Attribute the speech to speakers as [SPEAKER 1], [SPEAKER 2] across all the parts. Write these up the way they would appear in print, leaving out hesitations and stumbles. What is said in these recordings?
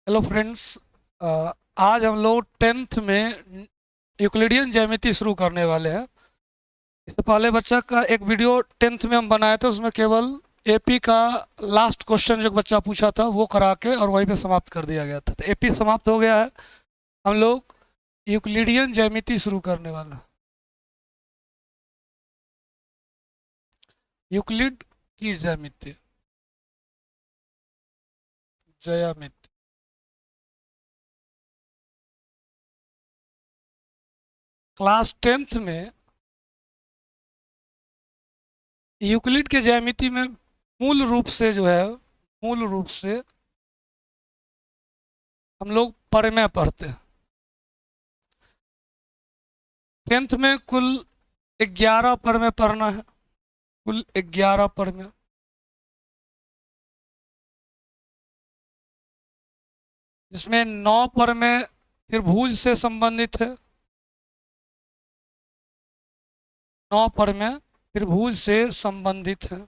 [SPEAKER 1] Hello friends. आज हम लोग टेंथ में यूक्लिडियन ज्यामिति शुरू करने वाले हैं। इससे पहले बच्चा का एक वीडियो टेंथ में हम बनाए थे, उसमें केवल एपी का लास्ट क्वेश्चन जो बच्चा पूछा था वो करा के और वहीं पे समाप्त कर दिया गया था। तो एपी समाप्त हो गया है। हम लोग यूक्लिडियन ज्यामिति शुरू करने वाले हैं। यूक्लिड की ज्यामिति, ज्यामिति। क्लास टेंथ में यूक्लिड के ज्यामिति में मूल रूप से हम लोग परिमेय पढ़ते हैं। टेंथ में कुल 11 परिमेय पढ़ना है। कुल 11 परिमेय। जिसमें 9 परिमेय त्रिभुज से संबंधित है। 9 परिमेय त्रिभुज से संबंधित है।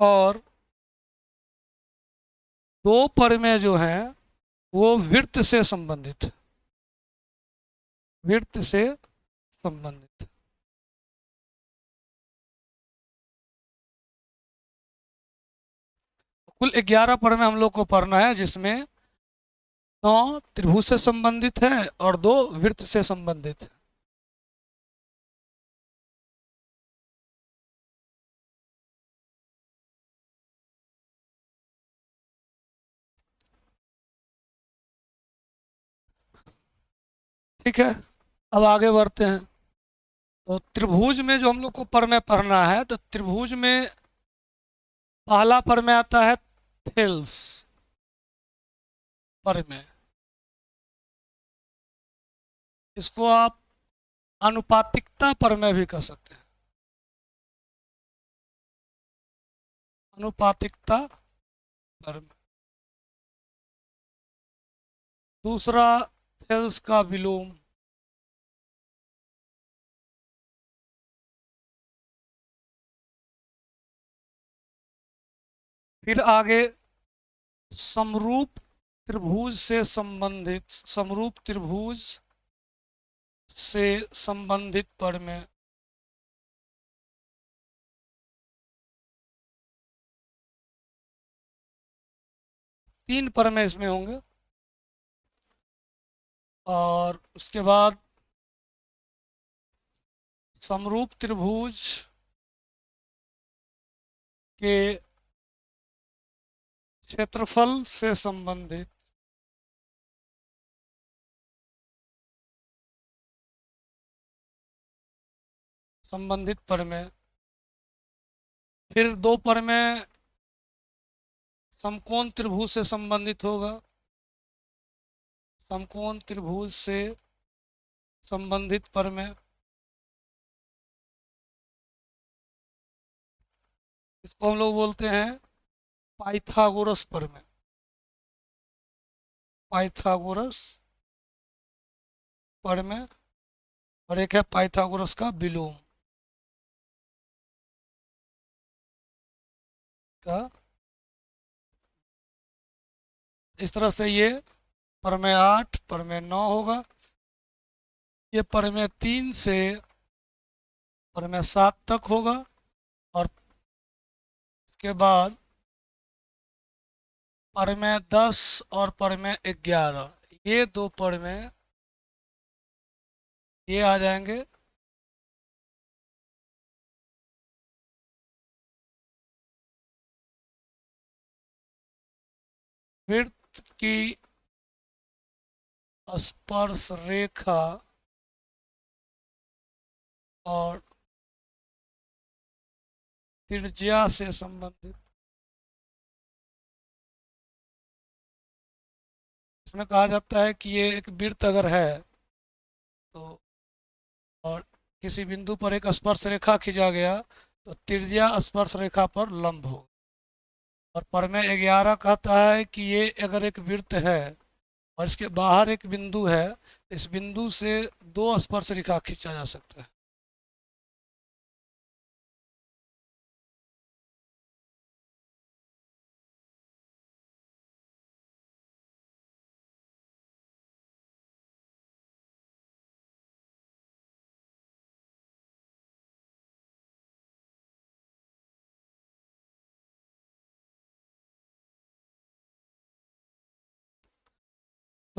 [SPEAKER 1] और 2 परिमेय जो हैं वो वृत्त से संबंधित है। वृत्त से संबंधित। कुल 11 परिमेय हम लोग को पढ़ना है, जिसमें 9 त्रिभुज से संबंधित है और 2 वृत्त से संबंधित है। ठीक है, अब आगे बढ़ते हैं। तो त्रिभुज में जो हम लोग को परिमेय पढ़ना है, तो त्रिभुज में पहला परिमेय आता है थेल्स परिमेय। इसको आप अनुपातिकता परिमेय भी कह सकते हैं। अनुपातिकता परिमेय। दूसरा, थेल्स का विलोम। फिर आगे समरूप त्रिभुज से संबंधित परिमेय। 3 परिमेय इसमें होंगे। और उसके बाद समरूप त्रिभुज के क्षेत्रफल से संबंधित परिमेय। फिर 2 परिमेय समकोण त्रिभुज से संबंधित होगा। समकोण त्रिभुज से संबंधित परिमेय। इसको हम लोग बोलते हैं पाइथागोरस परिमेय। पाइथागोरस परिमेय। और एक है पाइथागोरस का विलोम का। इस तरह से ये परिमेय 8, परिमेय 9 होगा। ये परिमेय 3 से परिमेय 7 तक होगा। और इसके बाद परिमेय 10 और परिमेय 11, ये 2 परिमेय ये आ जाएंगे वृत्त की स्पर्श रेखा और त्रिज्या से संबंधित। इसमें कहा जाता है कि ये एक वृत्त अगर है तो, और किसी बिंदु पर एक स्पर्श रेखा खींचा गया, तो त्रिज्या स्पर्श रेखा पर लंब हो। और परिमेय 11 कहता है कि ये अगर एक वृत्त है और इसके बाहर एक बिंदु है, इस बिंदु से 2 स्पर्श रेखा खींचा जा सकता है।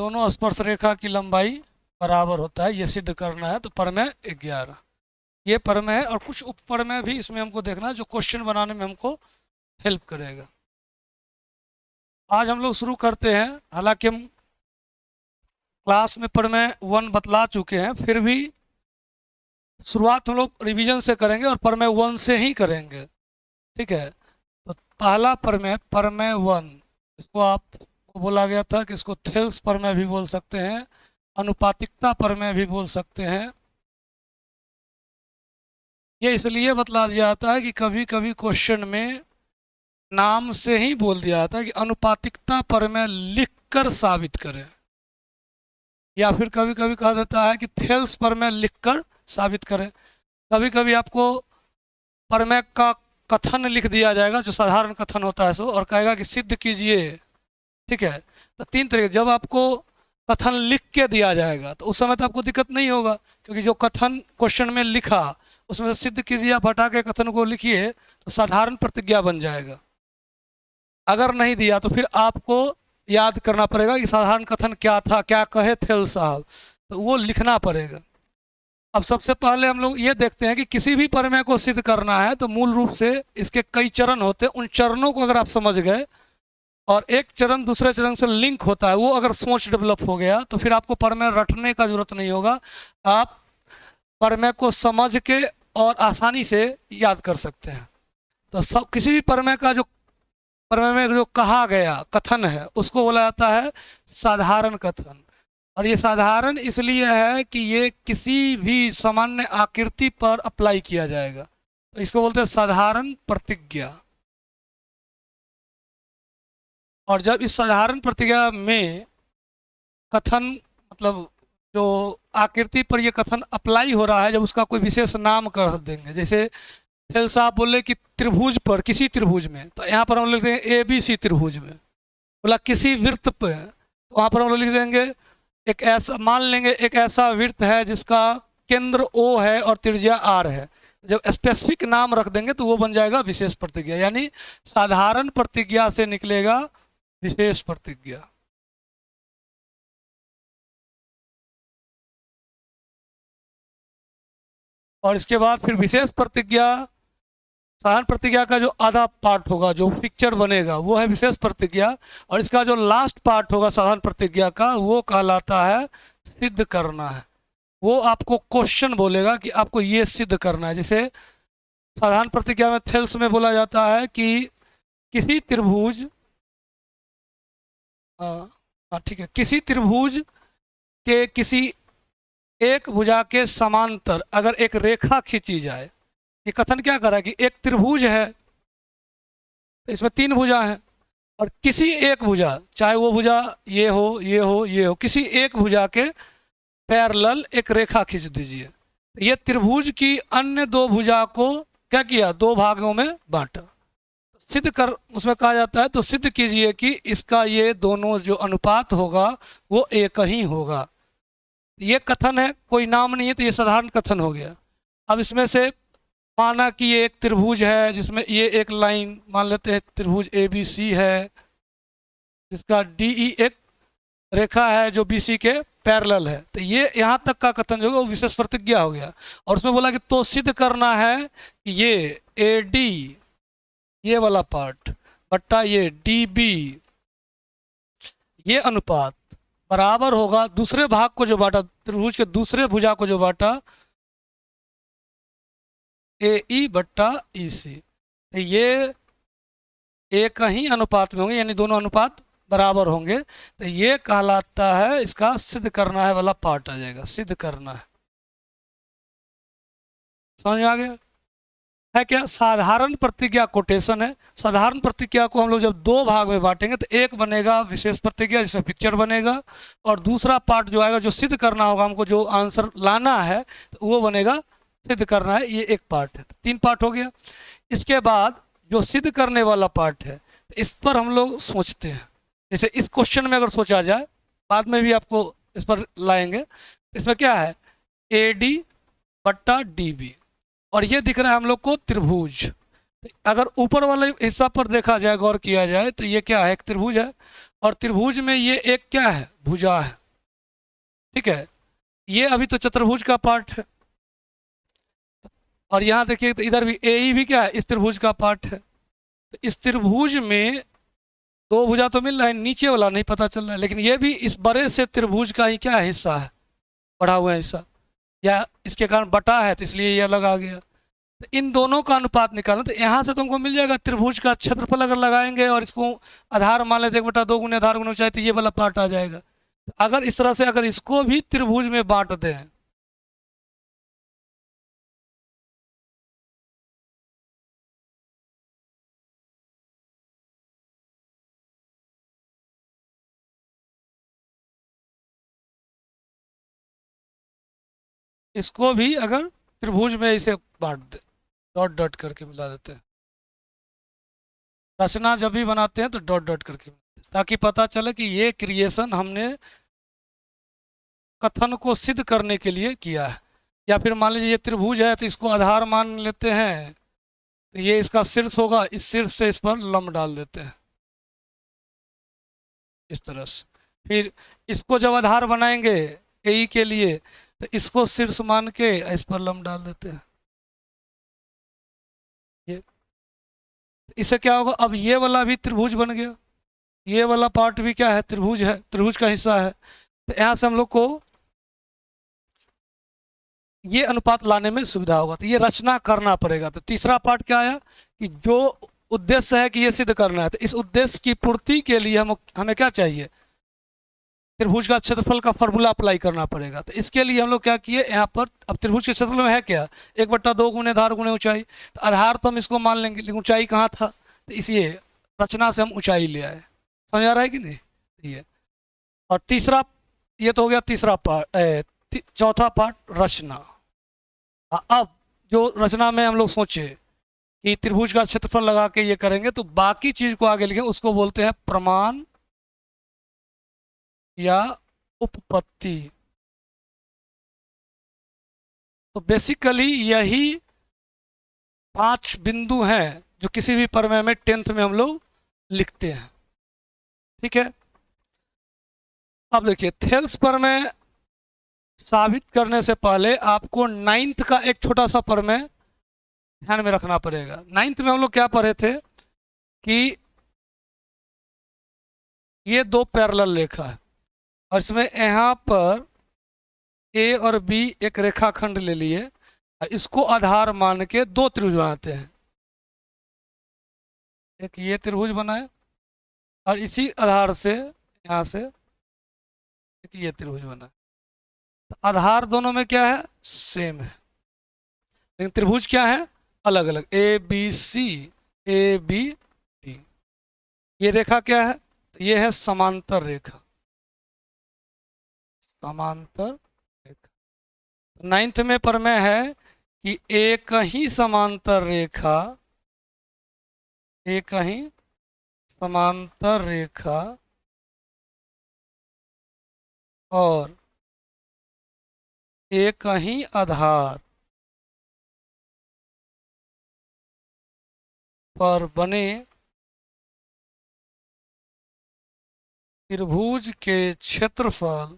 [SPEAKER 1] दोनों स्पर्श रेखा की लंबाई बराबर होता है, ये सिद्ध करना है। तो प्रमेय 11 ये प्रमेय है, और कुछ उपप्रमेय भी इसमें हमको देखना है जो क्वेश्चन बनाने में हमको हेल्प करेगा। आज हम लोग शुरू करते हैं। हालांकि हम क्लास में प्रमेय 1 बतला चुके हैं, फिर भी शुरुआत हम लोग रिवीजन से करेंगे और प्रमेय 1 से ही करेंगे, ठीक है। तो पहला प्रमेय, प्रमेय 1, इसको आपको बोला गया था कि इसको थेल्स प्रमेय भी बोल सकते हैं, अनुपातिकता प्रमेय भी बोल सकते हैं। ये इसलिए बतला दिया जाता है कि कभी कभी क्वेश्चन में नाम से ही बोल दिया जाता है कि अनुपातिकता प्रमेय लिखकर साबित करें, या फिर कभी कभी कहा जाता है कि थेल्स प्रमेय लिखकर साबित करें। कभी कभी आपको प्रमेय का कथन लिख दिया जाएगा, जो साधारण कथन होता है सो, और कहेगा कि सिद्ध कीजिए, ठीक है। तो तीन तरीके, जब आपको कथन लिख के दिया जाएगा तो उस समय तो आपको दिक्कत नहीं होगा, क्योंकि जो कथन क्वेश्चन में लिखा उसमें सिद्ध कीजिए आप हटा के कथन को लिखिए तो साधारण प्रतिज्ञा बन जाएगा। अगर नहीं दिया तो फिर आपको याद करना पड़ेगा कि साधारण कथन क्या था, क्या कहे थे साहब, तो वो लिखना पड़ेगा। अब सबसे पहले हम लोग ये देखते हैं कि किसी भी प्रमेय को सिद्ध करना है तो मूल रूप से इसके कई चरण होते हैं। उन चरणों को अगर आप समझ गए और एक चरण दूसरे चरण से लिंक होता है, वो अगर सोच डेवलप हो गया तो फिर आपको प्रमेय रटने का जरूरत नहीं होगा। आप प्रमेय को समझ के और आसानी से याद कर सकते हैं। तो सब किसी भी प्रमेय का जो प्रमेय में जो कहा गया कथन है उसको बोला जाता है साधारण कथन। और ये साधारण इसलिए है कि ये किसी भी सामान्य आकृति पर अप्लाई किया जाएगा, तो इसको बोलते हैं साधारण प्रतिज्ञा। और जब इस साधारण प्रतिज्ञा में कथन, मतलब जो आकृति पर ये कथन अप्लाई हो रहा है, जब उसका कोई विशेष नाम कर देंगे, जैसे थेल साहब बोले कि त्रिभुज पर, किसी त्रिभुज में, तो यहाँ पर हम लोग लिख देंगे ABC त्रिभुज में। बोला किसी वृत्त पे, तो वहाँ पर हम लोग लिख देंगे एक ऐसा, मान लेंगे एक ऐसा वृत्त है जिसका केंद्र O है और त्रिज्या R है। जब स्पेसिफिक नाम रख देंगे तो वो बन जाएगा विशेष प्रतिज्ञा, यानी साधारण प्रतिज्ञा से निकलेगा विशेष प्रतिज्ञा। और इसके बाद फिर विशेष प्रतिज्ञा, साधारण प्रतिज्ञा का जो आधा पार्ट होगा, जो पिक्चर बनेगा, वो है विशेष प्रतिज्ञा। और इसका जो लास्ट पार्ट होगा साधारण प्रतिज्ञा का, वो कहलाता है सिद्ध करना है। वो आपको क्वेश्चन बोलेगा कि आपको ये सिद्ध करना है। जैसे साधारण प्रतिज्ञा में थेल्स में बोला जाता है कि किसी त्रिभुज, ठीक है, किसी त्रिभुज के किसी एक भुजा के समांतर अगर एक रेखा खींची जाए। ये कथन क्या कर रहा है कि एक त्रिभुज है, तो इसमें 3 भुजा हैं, और किसी एक भुजा, चाहे वो भुजा ये हो ये हो ये हो, किसी एक भुजा के पैरेलल एक रेखा खींच दीजिए। ये त्रिभुज की अन्य 2 भुजा को क्या किया, 2 भागों में बांटा। सिद्ध कर उसमें कहा जाता है तो सिद्ध कीजिए कि इसका ये दोनों जो अनुपात होगा वो एक ही होगा। ये कथन है, कोई नाम नहीं है, तो ये साधारण कथन हो गया। अब इसमें से माना कि ये एक त्रिभुज है जिसमें ये एक लाइन मान लेते हैं त्रिभुज ABC है, जिसका DE एक रेखा है जो BC के पैरेलल है। तो ये यहाँ तक का कथन जो है वो विशेष प्रतिज्ञा हो गया। और उसमें बोला कि तो सिद्ध करना है कि ये AD, ये वाला पार्ट बट्टा ये DB, ये अनुपात बराबर होगा दूसरे भाग को जो बांटा, त्रिभुज के दूसरे भुजा को जो बांटा, AE बट्टा EC। ये एक ही अनुपात में होंगे, यानी दोनों अनुपात बराबर होंगे। तो ये कहलाता है, इसका सिद्ध करना है वाला पार्ट आ जाएगा, सिद्ध करना है। समझ में आ गया है क्या? साधारण प्रतिज्ञा कोटेशन है। साधारण प्रतिज्ञा को हम लोग जब 2 भाग में बांटेंगे तो एक बनेगा विशेष प्रतिज्ञा जिसमें पिक्चर बनेगा, और दूसरा पार्ट जो आएगा जो सिद्ध करना होगा हमको, जो आंसर लाना है, तो वो बनेगा सिद्ध करना है। ये एक पार्ट है, 3 पार्ट हो गया। इसके बाद जो सिद्ध करने वाला पार्ट है, तो इस पर हम लोग सोचते हैं। जैसे इस क्वेश्चन में अगर सोचा जाए, बाद में भी आपको इस पर लाएंगे, इसमें क्या है AD बट्टा DB, और ये दिख रहा है हम लोग को त्रिभुज। अगर ऊपर वाले हिस्सा पर देखा जाए, गौर किया जाए, तो ये क्या है, एक त्रिभुज है, और त्रिभुज में ये एक क्या है, भुजा है, ठीक है। ये अभी तो चतुर्भुज का पार्ट है, और यहाँ देखिए तो इधर भी ए भी क्या है, इस त्रिभुज का पार्ट है। तो इस त्रिभुज में दो भुजा तो मिल रहा है, नीचे वाला नहीं पता चल रहा है, लेकिन ये भी इस बड़े से त्रिभुज का ही क्या है, हिस्सा है, बढ़ा हुआ हिस्सा, या इसके कारण बटा है तो इसलिए ये अलग आ गया। तो इन दोनों का अनुपात निकालना, तो यहाँ से तुमको मिल जाएगा त्रिभुज का क्षेत्रफल अगर लगाएंगे और इसको आधार मान लेते 1/2 गुने आधार गुने ऊंचाई, तो ये वाला पार्ट आ जाएगा। तो अगर इस तरह से अगर इसको भी त्रिभुज में बांट दें, इसको भी अगर त्रिभुज में इसे बांट दे, डॉट डॉट करके मिला देते हैं, रचना जब भी बनाते हैं तो डॉट डॉट करके मिलाते हैं, ताकि पता चले कि ये क्रिएशन हमने कथन को सिद्ध करने के लिए किया है। या फिर मान लीजिए ये त्रिभुज है तो इसको आधार मान लेते हैं, तो ये इसका शीर्ष होगा, इस शीर्ष से इस पर लंब डाल देते हैं इस तरह से। फिर इसको जब आधार बनाएंगे ए के लिए, तो इसको शीर्ष मान के इस पर लंब डाल देते हैं। ये इससे क्या होगा, अब ये वाला भी त्रिभुज बन गया, ये वाला पार्ट भी क्या है, त्रिभुज है, त्रिभुज का हिस्सा है। तो यहाँ से हम लोग को ये अनुपात लाने में सुविधा होगा, तो ये रचना करना पड़ेगा। तो तीसरा पार्ट क्या आया कि जो उद्देश्य है कि ये सिद्ध करना है, तो इस उद्देश्य की पूर्ति के लिए हमें क्या चाहिए, त्रिभुज का क्षेत्रफल का फॉर्मूला अप्लाई करना पड़ेगा। तो इसके लिए हम लोग क्या किए, यहाँ पर अब त्रिभुज के क्षेत्रफल में है क्या, 1/2 गुने आधार गुने ऊंचाई। तो आधार तो हम इसको मान लेंगे, लेकिन ऊंचाई कहाँ था, तो इसलिए रचना से हम ऊंचाई ले आए। समझ आ रहा है कि नहीं, ये। और तीसरा, ये तो हो गया तीसरा पार्ट, चौथा पार्ट रचना। अब जो रचना में हम लोग सोचे कि त्रिभुज का क्षेत्रफल लगा के ये करेंगे, तो बाकी चीज को आगे लिखें, उसको बोलते हैं प्रमाण या उपपत्ति। तो बेसिकली यही 5 बिंदु हैं जो किसी भी प्रमेय में 10th में हम लोग लिखते हैं, ठीक है। अब देखिए थेल्स प्रमेय साबित करने से पहले आपको 9th का एक छोटा सा प्रमेय ध्यान में रखना पड़ेगा। 9th में हम लोग क्या पढ़े थे कि ये दो पैरेलल रेखा है, और इसमें यहाँ पर ए और बी एक रेखाखंड ले लिए, इसको आधार मान के दो त्रिभुज बनाते हैं। एक ये त्रिभुज बनाए, और इसी आधार से यहाँ से एक ये त्रिभुज बनाए। तो आधार दोनों में क्या है, सेम है, लेकिन त्रिभुज क्या है, अलग अलग, A B C, A B D. ये रेखा क्या है, तो ये है समांतर रेखा, समांतर रेखा। 9th में प्रमेय है कि एक ही समांतर रेखा, एक ही समांतर रेखा और एक ही आधार पर बने त्रिभुज के क्षेत्रफल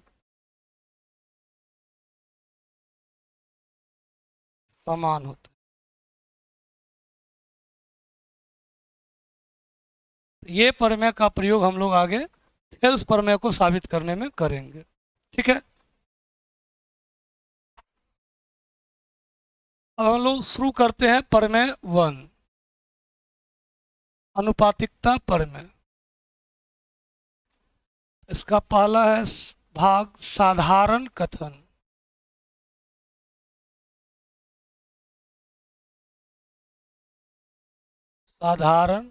[SPEAKER 1] समान होते हैं। ये प्रमेय का प्रयोग हम लोग आगे थेल्स प्रमेय को साबित करने में करेंगे, ठीक है। अब हम लोग शुरू करते हैं प्रमेय 1, अनुपातिकता प्रमेय। इसका पहला है भाग साधारण कथन। साधारण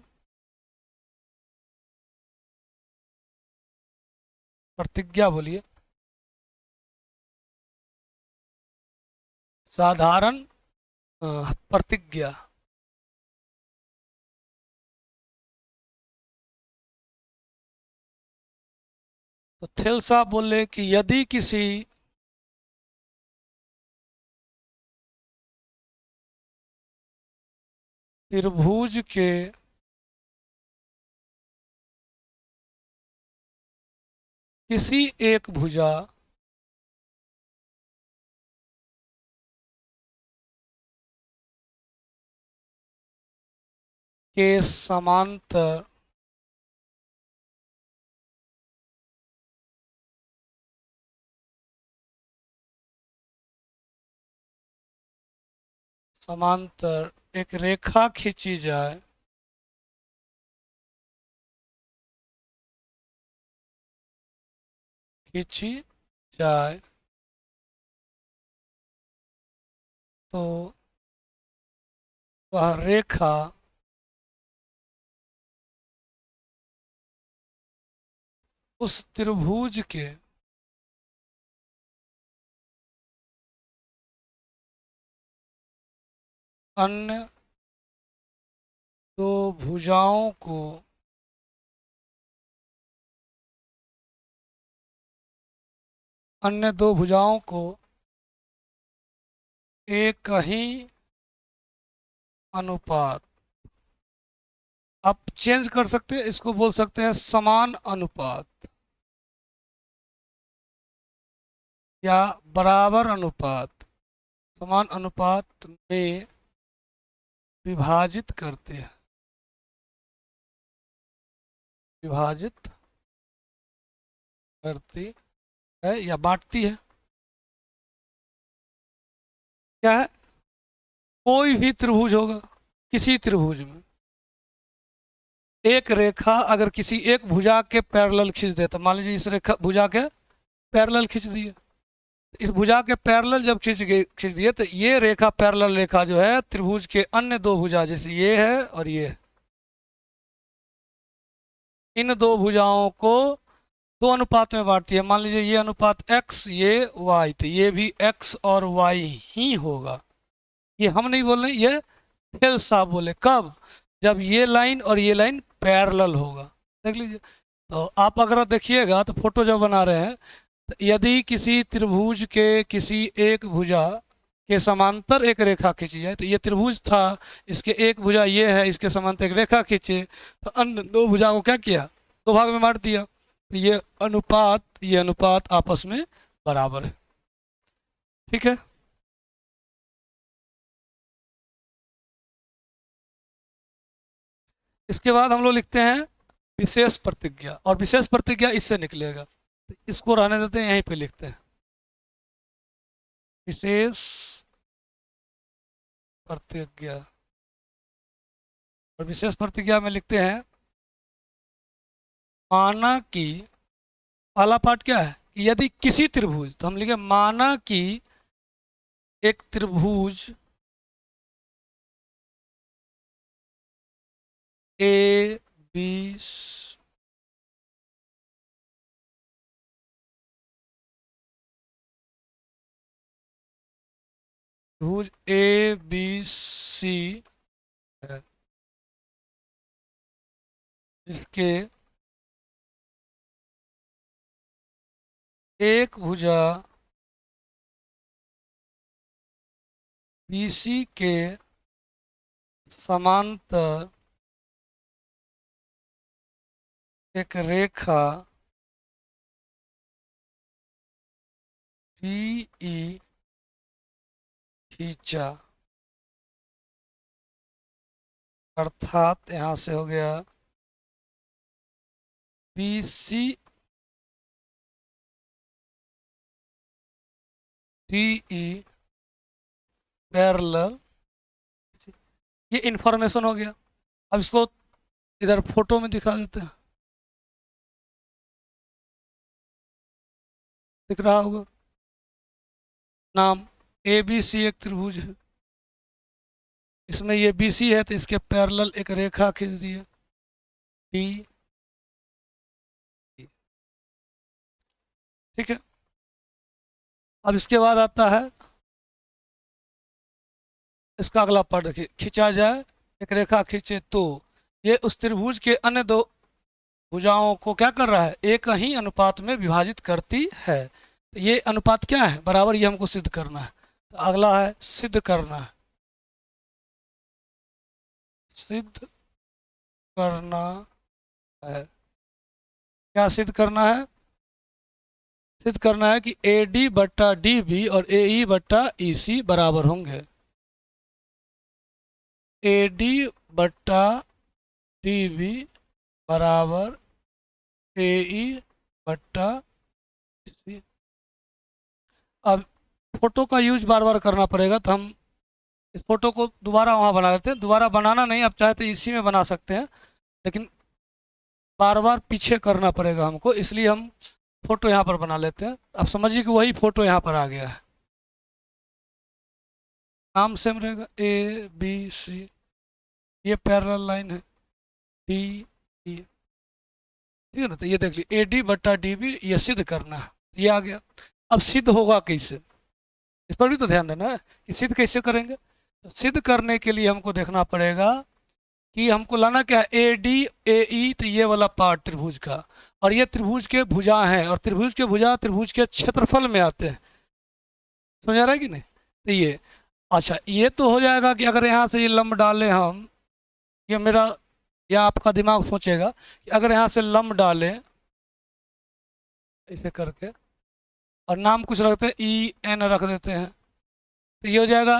[SPEAKER 1] प्रतिज्ञा बोलिए, साधारण प्रतिज्ञा। तो थेल्स साहब बोले कि यदि किसी त्रिभुज के किसी एक भुजा के समांतर समांतर एक रेखा खींची जाए, खींची जाए तो वह रेखा उस त्रिभुज के अन्य दो भुजाओं को अन्य दो भुजाओं को एक ही अनुपात, आप चेंज कर सकते हैं, इसको बोल सकते हैं समान अनुपात या बराबर अनुपात, समान अनुपात में विभाजित करते हैं, विभाजित करती है या बांटती है। क्या है? कोई भी त्रिभुज होगा, किसी त्रिभुज में एक रेखा अगर किसी एक भुजा के पैरेलल खींच दे, तो मान लीजिए इस रेखा भुजा के पैरेलल खींच दिए, इस भुजा के पैरेलल जब खींच दिए तो ये रेखा पैरेलल रेखा जो है त्रिभुज के अन्य दो भुजा, जैसे ये है और ये है, इन दो भुजाओं को दो अनुपात में बांटती है। मान लीजिए ये अनुपात x, ये y, तो ये भी x और y ही होगा। ये हम नहीं बोल रहे, ये थेल साहब बोले। कब? जब ये लाइन और ये लाइन पैरेलल होगा। देख लीजिए, तो आप अगर देखिएगा तो फोटो जब बना रहे हैं, तो यदि किसी त्रिभुज के किसी एक भुजा के समांतर एक रेखा खींची जाए, तो ये त्रिभुज था, इसके एक भुजा ये है, इसके समांतर एक रेखा खींचे, तो अन्य दो भुजा को क्या किया? दो भाग में बांट दिया। तो ये अनुपात आपस में बराबर है। ठीक है। इसके बाद हम लोग लिखते हैं विशेष प्रतिज्ञा, और विशेष प्रतिज्ञा इससे निकलेगा, तो इसको रहने देते हैं, यहीं पे लिखते हैं विशेष प्रतिज्ञा। और विशेष प्रतिज्ञा में लिखते हैं माना कि, पहला पार्ट क्या है कि यदि किसी त्रिभुज, तो हम लिखे माना कि एक त्रिभुज ए बी त्रिभुज ए बी सी है, जिसके एक भुजा BC के समांतर एक रेखा DE खींचा, अर्थात यहाँ से हो गया BC DE पैरेलल। ये इंफॉर्मेशन हो गया। अब इसको इधर फोटो में दिखा देते हैं, दिख रहा होगा नाम। ABC एक त्रिभुज है, इसमें ये BC है, तो इसके पैरेलल एक रेखा खींच दी है D। ठीक है। अब इसके बाद आता है इसका अगला पार्ट, देखिए खींचा जाए, एक रेखा खींचे तो ये उस त्रिभुज के अन्य दो भुजाओं को क्या कर रहा है? एक ही अनुपात में विभाजित करती है। तो ये अनुपात क्या है? बराबर, ये हमको सिद्ध करना है। तो अगला है सिद्ध करना है, सिद्ध करना है। क्या सिद्ध करना है? सिद्ध करना है कि ए डी बट्टा डी बी और ए ई बट्टा ई सी बराबर होंगे। ए डी बट्टा डी बी बराबर ए ई बट्टा सी। अब फोटो का यूज बार बार करना पड़ेगा, तो हम इस फोटो को दोबारा वहाँ बना लेते हैं। दोबारा बनाना नहीं, आप चाहे तो इसी में बना सकते हैं, लेकिन बार बार पीछे करना पड़ेगा हमको, इसलिए हम फोटो यहाँ पर बना लेते हैं। अब समझिए कि वही फोटो यहाँ पर आ गया है, नाम सेम रहेगा ए बी सी, ये पैरेलल लाइन है डी ई, ठीक है ना। तो ये देख लीजिए ए डी बट्टा डी बी, ये सिद्ध करना है, ये आ गया। अब सिद्ध होगा कैसे, इस पर भी तो ध्यान देना है कि सिद्ध कैसे करेंगे। तो सिद्ध करने के लिए हमको देखना पड़ेगा कि हमको लाना क्या है, ए डी ए ई, तो ये वाला पार्ट त्रिभुज का, और ये त्रिभुज के भुजा हैं, और त्रिभुज के भुजा त्रिभुज के क्षेत्रफल में आते हैं। समझ आ रहा है कि नहीं। तो ये अच्छा, ये तो हो जाएगा कि अगर यहाँ से ये लंब डालें हम, ये मेरा या आपका दिमाग सोचेगा कि अगर यहाँ से लंब डालें ऐसे करके, और नाम कुछ रखते हैं ई एन रख देते हैं, तो ये हो जाएगा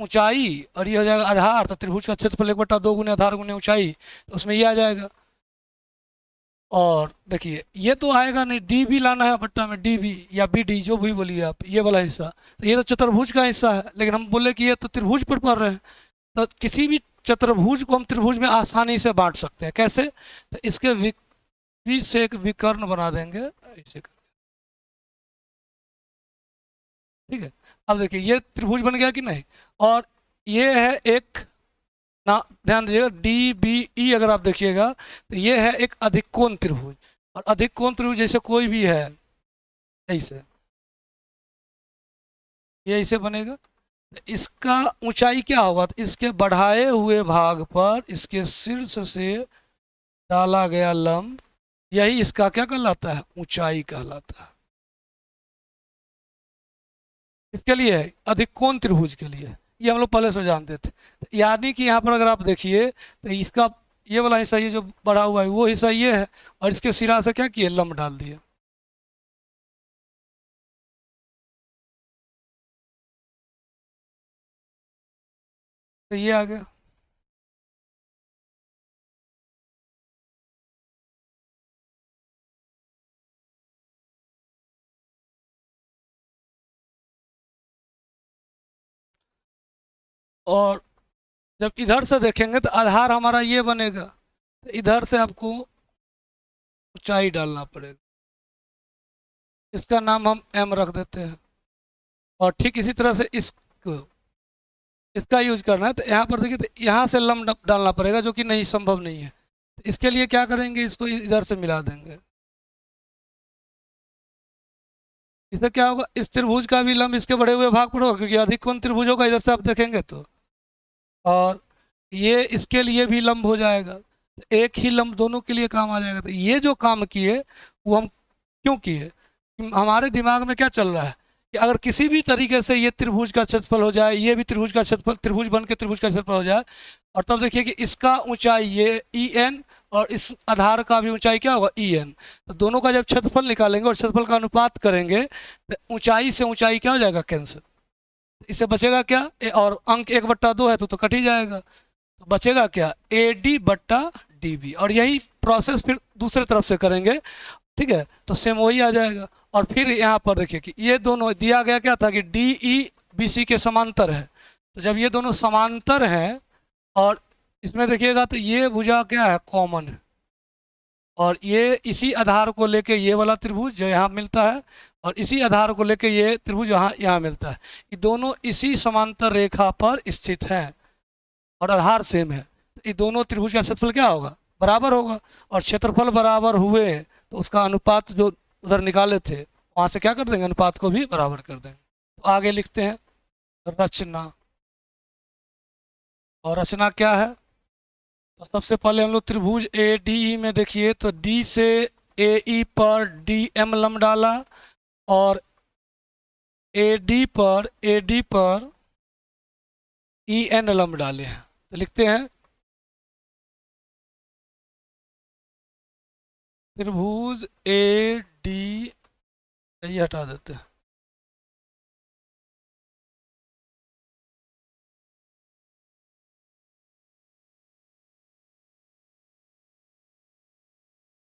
[SPEAKER 1] ऊंचाई, और ये हो जाएगा आधार। तो त्रिभुज का क्षेत्रफल 1/2 गुने आधार गुने ऊंचाई, तो उसमें ये आ जाएगा। और देखिए ये तो आएगा नहीं, डी भी लाना है बट्टा में, डी भी या बी डी जो भी बोलिए आप, ये वाला हिस्सा, तो ये तो चतुर्भुज का हिस्सा है, लेकिन हम बोले कि ये तो त्रिभुज पर पढ़ रहे हैं। तो किसी भी चतुर्भुज को हम त्रिभुज में आसानी से बांट सकते हैं। कैसे, तो इसके बीच से एक विकर्ण बना देंगे ऐसे, ठीक है। अब देखिए ये त्रिभुज बन गया कि नहीं, और ये है एक ना, ध्यान दीजिएगा डी बी ई, अगर आप देखिएगा तो ये है एक अधिकोण त्रिभुज, और अधिकोण त्रिभुज जैसे कोई भी है ऐसे, ये ऐसे बनेगा। तो इसका ऊंचाई क्या होगा, तो इसके बढ़ाए हुए भाग पर इसके शीर्ष से डाला गया लंब, यही इसका क्या कहलाता है, ऊंचाई कहलाता है। इसके लिए है अधिकोण त्रिभुज के लिए, ये हम लोग पहले से जानते थे। तो यानी कि यहाँ पर अगर आप देखिए तो इसका ये वाला हिस्सा, ये जो बढ़ा हुआ है वो हिस्सा ये है, और इसके सिरा से क्या किए, लंब डाल दिए। तो ये आ गया। और जब इधर से देखेंगे तो आधार हमारा ये बनेगा, तो इधर से आपको ऊंचाई डालना पड़ेगा, इसका नाम हम एम रख देते हैं। और ठीक इसी तरह से इसको, इसका यूज करना है, तो यहाँ पर देखिए, तो यहाँ से लंब डालना पड़ेगा, जो कि नहीं, संभव नहीं है। तो इसके लिए क्या करेंगे, इसको इधर से मिला देंगे। इससे क्या होगा, इस त्रिभुज का भी लंब इसके बढ़े हुए भाग पर होगा, क्योंकि अधिकोण त्रिभुज होगा इधर से आप देखेंगे तो, और ये इसके लिए भी लंब हो जाएगा। एक ही लंब दोनों के लिए काम आ जाएगा। तो ये जो काम किए वो हम क्यों किए, हमारे दिमाग में क्या चल रहा है कि अगर किसी भी तरीके से ये त्रिभुज का क्षेत्रफल हो जाए, ये भी त्रिभुज का क्षेत्रफल, त्रिभुज बन के त्रिभुज का क्षेत्रफल हो जाए, और तब देखिए कि इसका ऊंचाई ये ई एन, और इस आधार का भी ऊंचाई क्या होगा, ई एन। तो दोनों का जब क्षेत्रफल निकालेंगे और क्षेत्रफल का अनुपात करेंगे, तो ऊंचाई से ऊंचाई क्या हो जाएगा, कैंसिल। इससे बचेगा क्या, और अंक 1/2 है तो कट ही जाएगा। तो बचेगा क्या, ए डी बट्टा डी बी, और यही प्रोसेस फिर दूसरे तरफ से करेंगे, ठीक है। तो सेम वही आ जाएगा। और फिर यहाँ पर देखिए कि ये दोनों दिया गया क्या था कि डी ई बी सी के समांतर है। तो जब ये दोनों समांतर हैं, और इसमें देखिएगा तो ये भुजा क्या है, कॉमन है, और ये इसी आधार को लेके ये वाला त्रिभुज जो यहाँ मिलता है, और इसी आधार को लेके ये त्रिभुज यहाँ यहाँ मिलता है, ये दोनों इसी समांतर रेखा पर स्थित हैं, और आधार सेम है। तो ये दोनों त्रिभुज का क्षेत्रफल क्या होगा, बराबर होगा, और क्षेत्रफल बराबर हुए तो उसका अनुपात जो उधर निकाले थे वहाँ से क्या कर देंगे, अनुपात को भी बराबर कर देंगे। तो आगे लिखते हैं रचना। और रचना क्या है, तो सबसे पहले हम लोग त्रिभुज ए डी ई में देखिए, तो डी से ए ई पर डी एम लंब डाला, और ए डी पर ई एन लंब डाले हैं। तो लिखते हैं त्रिभुज ए डी ये हटा देते हैं।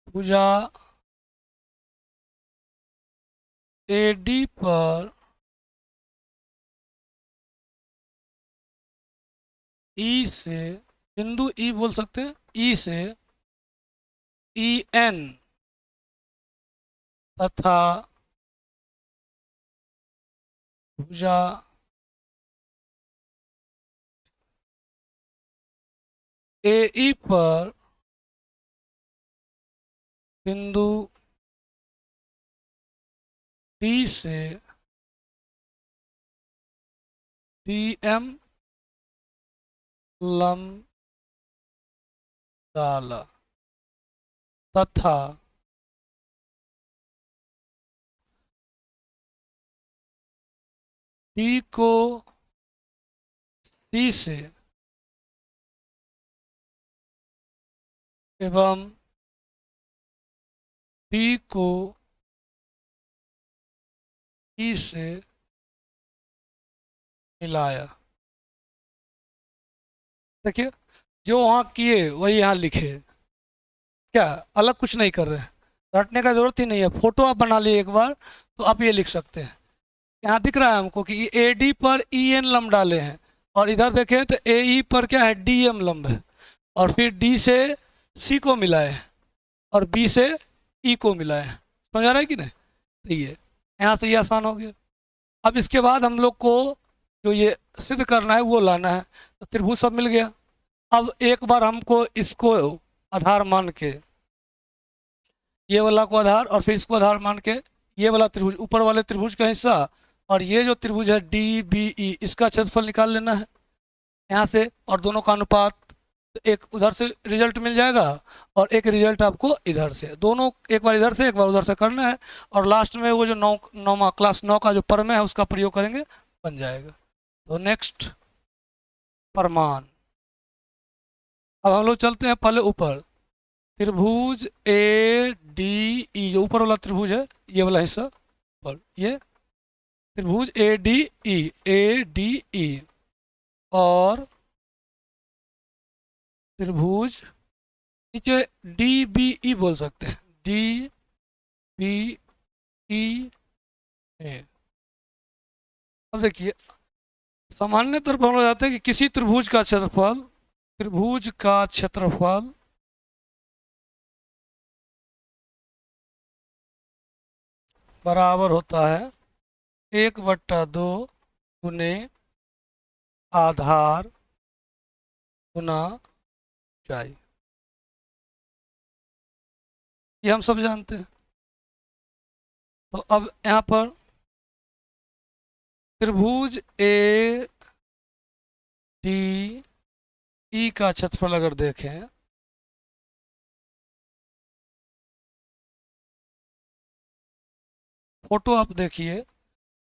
[SPEAKER 1] भुजा AD पर ई से, बिंदु ई बोल सकते हैं, ई से EN तथा भुजा AE पर बिंदु D से DM लंब डाला तथा D को C से एवं D को E से मिलाया। देखिए, जो वहाँ किए वही यहाँ लिखे, क्या अलग कुछ नहीं कर रहे हैं, रटने का जरूरत ही नहीं है। फोटो आप बना लिए एक बार तो आप ये लिख सकते हैं। यहाँ दिख रहा है हमको कि AD पर EN लंब डाले हैं, और इधर देखें तो AE पर क्या है, DM लंब है, और फिर D से C को मिलाए और B से E को मिलाए। समझ आ रहा है कि नहीं? तो ये यहाँ से ये आसान हो गया। अब इसके बाद हम लोग को जो ये सिद्ध करना है वो लाना है। तो त्रिभुज सब मिल गया। अब एक बार हमको इसको आधार मान के, ये वाला को आधार और फिर इसको आधार मान के, ये वाला त्रिभुज ऊपर वाले त्रिभुज का हिस्सा और ये जो त्रिभुज है DBE, इसका क्षेत्रफल निकाल लेना है यहाँ से, और दोनों का अनुपात। तो एक उधर से रिजल्ट मिल जाएगा और एक रिजल्ट आपको इधर से, दोनों एक बार इधर से एक बार उधर से करना है, और लास्ट में वो जो नौमा क्लास 9 का जो प्रमेय है उसका प्रयोग करेंगे, बन जाएगा। तो नेक्स्ट प्रमाण। अब हम लोग चलते हैं पहले ऊपर। त्रिभुज ADE, जो ऊपर वाला त्रिभुज है ये वाला हिस्सा ऊपर, ये त्रिभुज ADE और त्रिभुज नीचे DBE बोल सकते हैं, DBE। अब देखिए, सामान्य तौर पर हम लोग जाते हैं कि किसी त्रिभुज का क्षेत्रफल बराबर होता है 1/2 गुने आधार गुना ऊंचाई। ये हम सब जानते हैं। तो अब यहाँ पर त्रिभुज ADE का क्षेत्रफल अगर देखें, फोटो आप देखिए,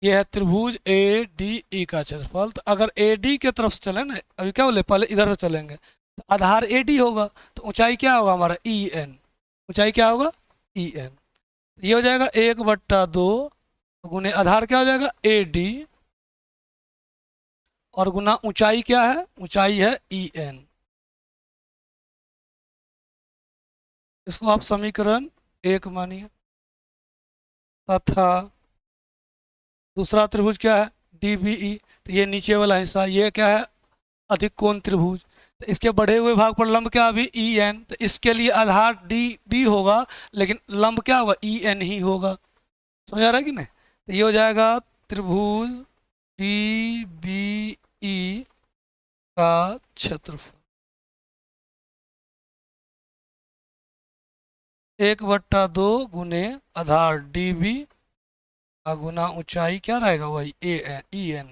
[SPEAKER 1] ये है त्रिभुज ADE का क्षेत्रफल। तो अगर AD के तरफ से चले ना, अभी क्या बोले, पहले इधर से चलेंगे, तो आधार AD होगा, तो ऊंचाई क्या होगा हमारा, EN। ऊंचाई क्या होगा, EN। ये हो जाएगा 1/2 गुने आधार क्या हो जाएगा, AD, और गुना ऊंचाई क्या है, ऊंचाई है EN। इसको आप समीकरण 1 मानिए। तथा दूसरा त्रिभुज क्या है, DBE। तो ये नीचे वाला हिस्सा, ये क्या है, अधिक कोण त्रिभुज। तो इसके बढ़े हुए भाग पर लंब क्या अभी, EN। तो इसके लिए आधार DB होगा, लेकिन लंब क्या होगा, EN ही होगा। समझ आ रहा है कि नहीं? तो ये हो जाएगा त्रिभुज DBE का क्षेत्रफल 1/2 गुने आधार DB का गुना ऊंचाई क्या रहेगा, वही EN।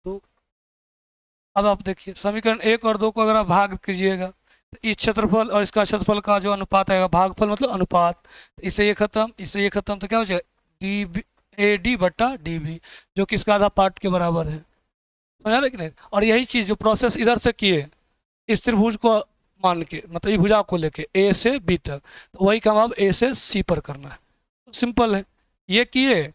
[SPEAKER 1] तो अब आप देखिए, समीकरण 1 और 2 को अगर आप भाग कीजिएगा, तो इस क्षेत्रफल और इसका क्षेत्रफल का जो अनुपात आएगा, भागफल मतलब अनुपात, तो इससे ये खत्म, इससे ये खत्म, तो क्या हो जाएगा, AD/DB, जो कि इसका आधा पार्ट के बराबर है। समझा रहे कि नहीं? और यही चीज़ जो प्रोसेस इधर से किए इस त्रिभुज को मान के, मतलब ये भुजा को लेके A से B तक, तो वही काम अब A से C पर करना है। तो सिंपल है, ये किए,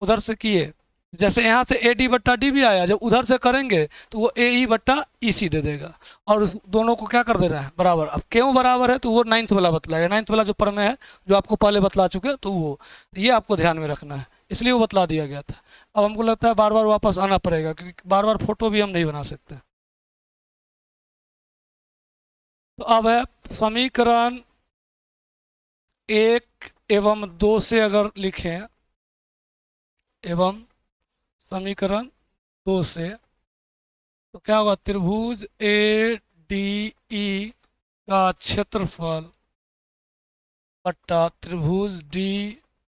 [SPEAKER 1] उधर से किए, जैसे यहाँ से ए डी बट्टा डी भी आया, जब उधर से करेंगे तो वो ए ई बट्टा ई सी दे देगा, और उस दोनों को क्या कर दे रहा है, बराबर। अब क्यों बराबर है, तो वो नाइन्थ वाला बतलाएगा, नाइन्थ वाला जो प्रमेय है जो आपको पहले बतला चुके हैं, तो वो ये आपको ध्यान में रखना है, इसलिए वो बतला दिया गया था। अब हमको लगता है बार बार वापस आना पड़ेगा, क्योंकि बार बार फोटो भी हम नहीं बना सकते। तो अब है समीकरण 1 एवं 2 से अगर लिखें, एवं समीकरण 2 से, तो क्या होगा, त्रिभुज ए डी ई का क्षेत्रफल बट्टा त्रिभुज डी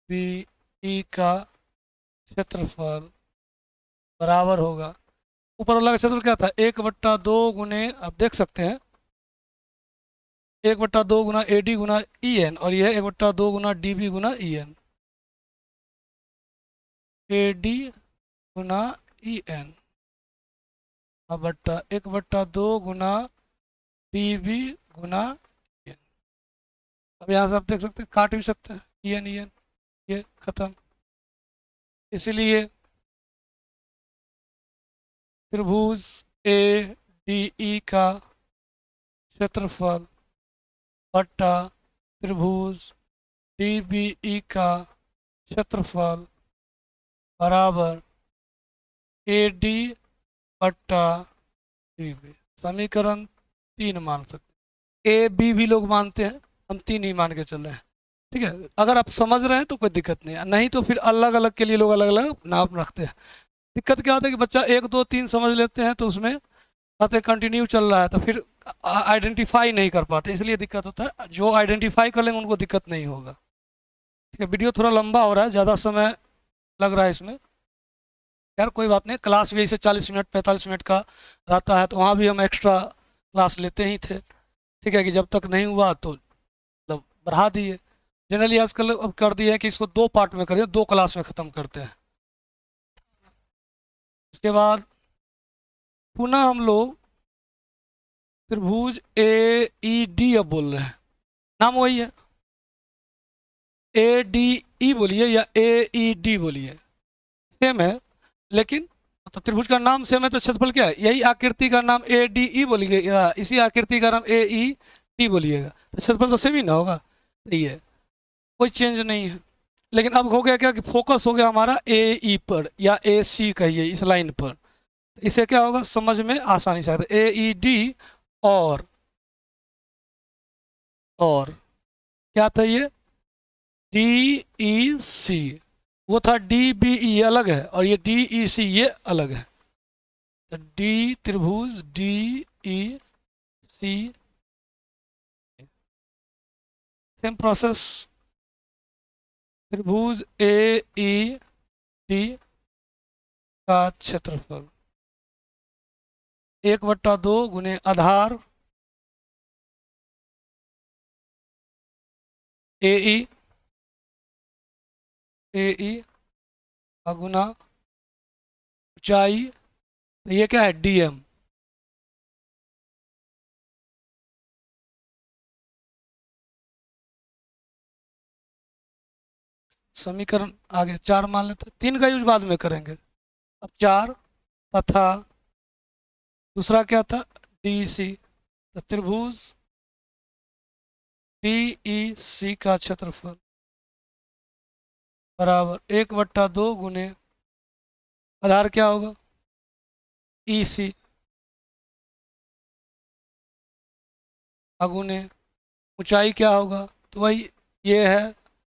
[SPEAKER 1] बी ई का क्षेत्रफल बराबर होगा, ऊपर वाला का क्षेत्रफल क्या था, 1/2 गुने, आप देख सकते हैं 1/2 गुना ए डी गुना ई एन, और यह 1/2 गुना डी बी गुना ई एन, ए डी गुना ई एन, अब बट्टा 1/2 गुना डी बी गुना ई एन। अब यहाँ से आप देख सकते हैं, काट भी सकते हैं, ई एन, ये खत्म। इसलिए त्रिभुज ए डी ई का क्षेत्रफल बट्टा त्रिभुज डी बी ई का क्षेत्रफल बराबर ए डी बट्टा डी बी। समीकरण 3 मान सकते, ए बी भी लोग मानते हैं, हम 3 ही मान के चल रहे हैं, ठीक है। अगर आप समझ रहे हैं तो कोई दिक्कत नहीं है, नहीं तो फिर अलग अलग के लिए लोग अलग अलग नाम रखते हैं। दिक्कत क्या होता है कि बच्चा 1 2 3 समझ लेते हैं, तो उसमें बातें कंटिन्यू चल रहा है, तो फिर आइडेंटिफाई नहीं कर पाते, इसलिए दिक्कत होता है। जो आइडेंटिफाई कर लेंगे उनको दिक्कत नहीं होगा, ठीक है। वीडियो थोड़ा लंबा हो रहा है, ज़्यादा समय लग रहा है इसमें, यार कोई बात नहीं, क्लास भी ऐसे 40 मिनट 45 मिनट का रहता है, तो वहाँ भी हम एक्स्ट्रा क्लास लेते ही थे, ठीक है, कि जब तक नहीं हुआ तो मतलब बढ़ा दिए। जनरली आजकल अब कर दिए हैं कि इसको 2 पार्ट में करिए, 2 क्लास में ख़त्म करते हैं। इसके बाद पुनः हम लोग त्रिभुज ए ई डी अब बोल रहे हैं, नाम वही है, ए डी ई बोलिए या ए ई डी बोलिए, सेम है, लेकिन तो त्रिभुज का नाम सेम है, तो क्षेत्रफल क्या है, यही आकृति का नाम ए डी ई बोलिए या इसी आकृति का नाम ए ई डी बोलिएगा, तो क्षेत्रफल तो सेम ही ना होगा, सही है, कोई चेंज नहीं है। लेकिन अब हो गया क्या कि फोकस हो गया हमारा ए ई पर या ए सी कहिए, इस लाइन पर, तो इसे क्या होगा समझ में आसानी से आता है, ए ई डी और और क्या था ये, डी ई सी, वो था डी बी ई अलग है, और ये डी ई सी ये अलग है, तो डी त्रिभुज डी ई सी, सेम प्रोसेस, त्रिभुज ए ई डी का क्षेत्रफल 1/2 गुने आधार ए ई का गुना ऊंचाई, तो ये क्या है डी एम, समीकरण आगे 4 मान लेते, 3 का यूज बाद में करेंगे। अब 4 तथा दूसरा क्या था डी सी, तो त्रिभुज डी ई सी का क्षेत्रफल बराबर 1/2 गुने आधार क्या होगा ई सी अगुने ऊंचाई क्या होगा, तो वही ये है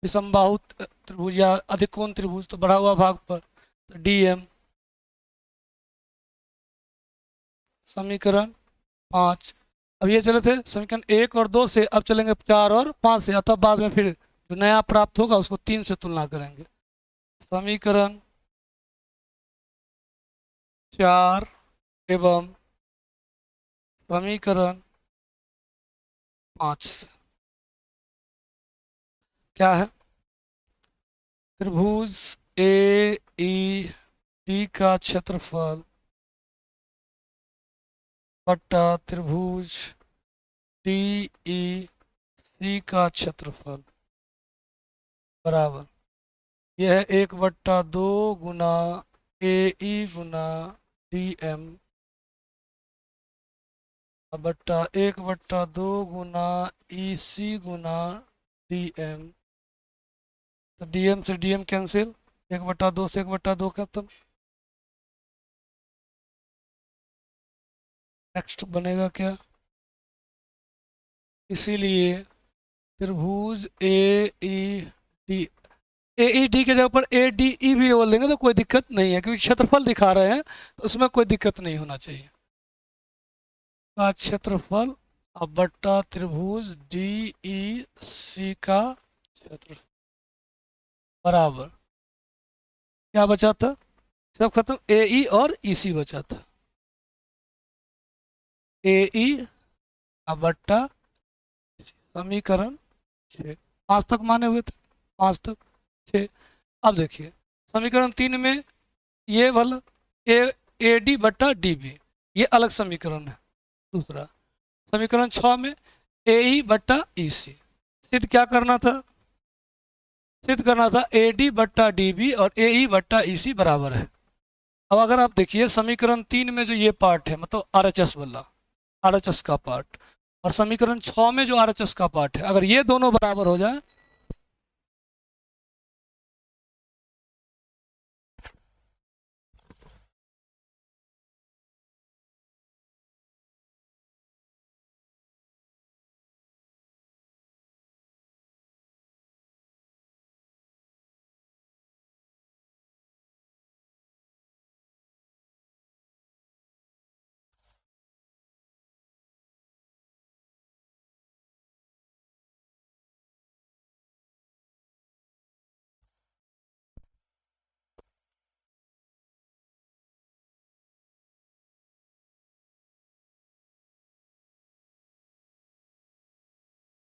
[SPEAKER 1] विषमबाहु त्रिभुज या अधिकोण त्रिभुज, तो बढ़ा हुआ भाग पर, तो डी एम। समीकरण 5, अब ये चले थे समीकरण 1 और 2 से, अब चलेंगे 4 और 5 से, तब बाद में फिर जो नया प्राप्त होगा उसको 3 से तुलना करेंगे। समीकरण 4 एवं समीकरण 5 से क्या है, त्रिभुज ए ई डी का क्षेत्रफल बट्टा त्रिभुज डी ई सी का क्षेत्रफल बराबर यह है 1/2 गुना ए ई गुना डी एम बट्टा 1/2 गुना ई सी गुना डी एम। तो डी एम से डी एम कैंसिल, 1/2 से 1/2 खत्म। नेक्स्ट बनेगा क्या, इसीलिए त्रिभुज ए ई डी, ए ई डी के जगह पर ए डी ई भी बोल देंगे तो कोई दिक्कत नहीं है, क्योंकि क्षेत्रफल दिखा रहे हैं तो उसमें कोई दिक्कत नहीं होना चाहिए। का क्षेत्रफल अब बट्टा त्रिभुज डी ई सी का क्षेत्रफल बराबर क्या बचा था, सब खत्म, ए ई और ई सी बचा था। ए ई अब बट्टा समीकरण 6, 5 तक माने हुए थे, 5 तक 6। अब देखिए समीकरण 3 में ये वाला ए डी बट्टा डी बी, ये अलग समीकरण है। दूसरा समीकरण 6 में ए ई बट्टा ई सी, सिद्ध क्या करना था, सिद्ध करना था ए डी बट्टा डी बी और ए ई बट्टा ई सी बराबर है। अब अगर आप देखिए समीकरण 3 में जो ये पार्ट है मतलब आर एच एस वाला, आर एच एस का पार्ट, और समीकरण 6 में जो आर एच एस का पार्ट है, अगर ये दोनों बराबर हो जाए